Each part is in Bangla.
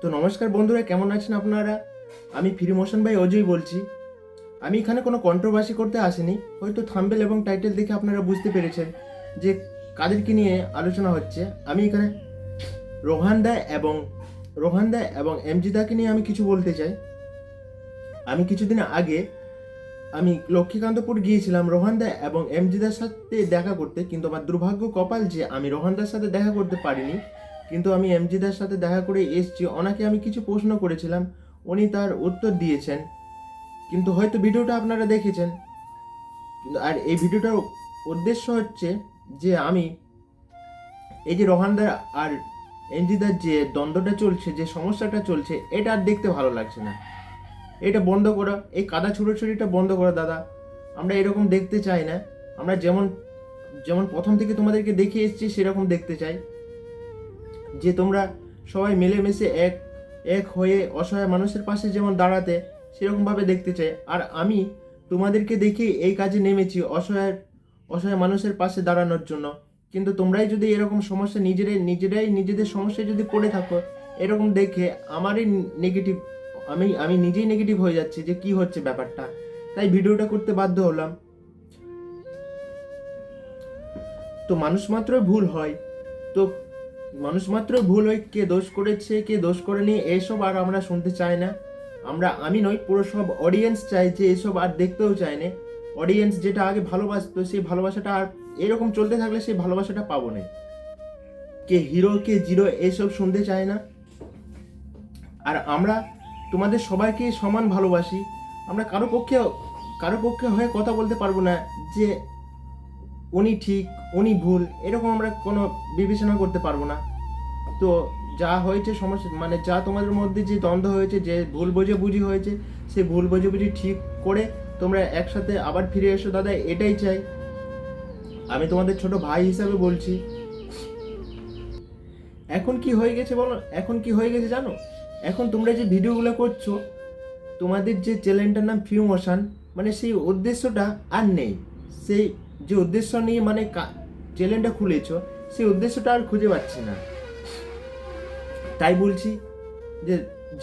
তো নমস্কার বন্ধুরা, কেমন আছেন আপনারা? আমি ফ্রি মোশন ভাই অজয় বলছি। আমি এখানে কোনো কন্ট্রোভার্সি করতে আসিনি। হয়তো থাম্বনেল এবং টাইটেল দেখে আপনারা বুঝতে পেরেছেন যে কাদেরকে নিয়ে আলোচনা হচ্ছে। আমি এখানে রোহানদা এবং এমজিদাকে নিয়ে আমি কিছু বলতে চাই। আমি কিছুদিন আগে লক্ষ্মীকান্তপুর গিয়েছিলাম রোহানদা এবং এমজিদার সাথে দেখা করতে, কিন্তু আমার দুর্ভাগ্য কপাল যে আমি রোহানদার সাথে দেখা করতে পারিনি। কিন্তু আমি এমজিদার সাথে দেখা করে এসেছি। ওনাকে আমি কিছু প্রশ্ন করেছিলাম, উনি তার উত্তর দিয়েছেন। কিন্তু হয়তো ভিডিওটা আপনারা দেখেছেন। আর এই ভিডিওটার উদ্দেশ্য হচ্ছে যে আমি এই যে রোহানদার আর এমজিদার যে দ্বন্দ্বটা চলছে, যে সমস্যাটা চলছে, এটা আর দেখতে ভালো লাগছে না। এটা বন্ধ করো, এই কাদা ছুটোছুটিটা বন্ধ করো দাদা। আমরা এরকম দেখতে চাই না। আমরা যেমন যেমন প্রথম থেকে তোমাদেরকে দেখিয়ে এসেছি সেরকম দেখতে চাই, যে তোমরা সবাই মিলেমিশে এক এক হয়ে অসহায় মানুষের পাশে যেমন দাঁড়াতে, সেরকমভাবে দেখতে চাই। আর আমি তোমাদেরকে দেখে এই কাজে নেমেছি অসহায় মানুষের পাশে দাঁড়ানোর জন্য। কিন্তু তোমরাই যদি এরকম সমস্যা নিজেরাই নিজেদের সমস্যায় যদি পড়ে থাকো, এরকম দেখে আমারই নেগেটিভ, আমি নিজেই নেগেটিভ হয়ে যাচ্ছি যে কি হচ্ছে ব্যাপারটা। তাই ভিডিওটা করতে বাধ্য হলাম। তো মানুষ মাত্রই ভুল হয়। তো মানুষ মাত্র ভুল হয়, কে দোষ করেছে কে দোষ করেনি এসব আর আমরা শুনতে চাই না। আমি নয়, পুরো সব অডিয়েন্স চাই যে এসব আর দেখতেও চায় না। অডিয়েন্স যেটা আগে ভালোবাসতো, সেই ভালোবাসাটা আর এরকম চলতে থাকলে সেই ভালোবাসাটা পাবো না। কে হিরো কে জিরো এসব শুনতে চায় না। আর আমরা তোমাদের সবাইকে সমান ভালোবাসি। আমরা কারো পক্ষে হয়ে কথা বলতে পারবো না যে উনি ঠিক উনি ভুল, এরকম আমরা কোনো বিবেচনা করতে পারবো না। তো যা হয়েছে সমস্যা, মানে যা তোমাদের মধ্যে যে দ্বন্দ্ব হয়েছে, যে ভুল বোঝাবুঝি হয়েছে, সেই ভুল বোঝাবুঝি ঠিক করে তোমরা একসাথে আবার ফিরে এসো দাদা, এটাই চাই। আমি তোমাদের ছোট ভাই হিসাবে বলছি। এখন কি হয়ে গেছে বলো, এখন কি হয়ে গেছে জানো? এখন তোমরা যে ভিডিওগুলো করছো, তোমাদের যে চ্যানেলটার নাম ফ্রি মোশন, মানে সেই উদ্দেশ্যটা আর নেই। সেই যে উদ্দেশ্য নিয়ে মানে চ্যানেলটা খুলেছো, সেই উদ্দেশ্যটা আর খুঁজে পাচ্ছি না। তাই বলছি যে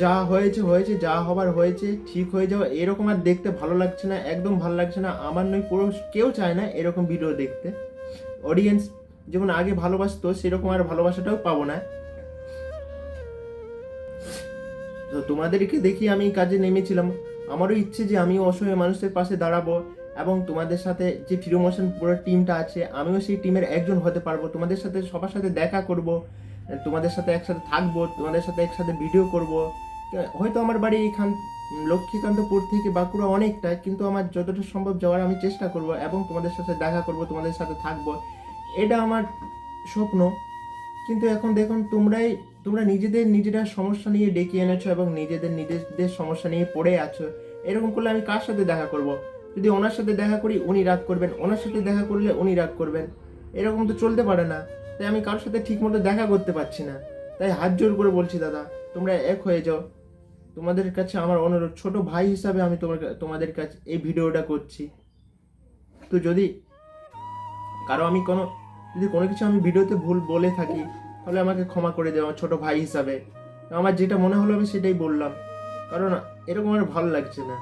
যা হয়েছে হয়েছে, যা হবার হয়েছে, ঠিক হয়ে যাওয়া, এরকম আর দেখতে ভালো লাগছে না, একদম ভালো লাগছে না। আমার নয়, পুরো কেউ চায় না এরকম ভিডিও দেখতে। অডিয়েন্স যেমন আগে ভালোবাসতো, সেরকম আর ভালোবাসাটাও পাবো না। তো তোমাদেরকে দেখি আমি কাজে নেমেছিলাম। আমারও ইচ্ছে যে আমিও অসহায় মানুষের পাশে দাঁড়াবো, এবং তোমাদের সাথে যে ফ্রি মোশন পুরো টিমটা আছে, আমিও সেই টিমের একজন হতে পারবো। তোমাদের সাথে সবার সাথে দেখা করব, তোমাদের সাথে একসাথে থাকবো, তোমাদের সাথে একসাথে ভিডিও করব। হয়তো আমার বাড়ি এখান লক্ষ্মীকান্তপুর থেকে বাঁকুড়া অনেকটা, কিন্তু আমার যতটা সম্ভব যাওয়ার আমি চেষ্টা করব, এবং তোমাদের সাথে দেখা করব, তোমাদের সাথে থাকবো। এটা আমার স্বপ্ন। কিন্তু এখন দেখুন, তোমরা নিজেরা সমস্যা নিয়ে ডেকে এনেছো এবং নিজেদের সমস্যা নিয়ে পড়ে আছো। এরকম করলে আমি কার সাথে দেখা করব? যদি ওনার সাথে দেখা করি উনি রাগ করবেন, ওনার সাথে দেখা করলে উনি রাগ করবেন। এরকম তো চলতে পারে না। তাই আমি কারোর সাথে ঠিক মতো দেখা করতে পারছি না। তাই হাত জোর করে বলছি দাদা, তোমরা এক হয়ে যাও। তোমাদের কাছে আমার অনুরোধ, ছোট ভাই হিসাবে আমি তোমাদের কাছে এই ভিডিওটা করছি। তো কারো আমি যদি কোনো কিছু আমি ভিডিওতে ভুল বলে থাকি, তাহলে আমাকে ক্ষমা করে দেওয়া, ছোট ভাই হিসাবে। আমার যেটা মনে হলো আমি সেটাই বললাম, কারণ এরকম আর ভালো লাগছে না।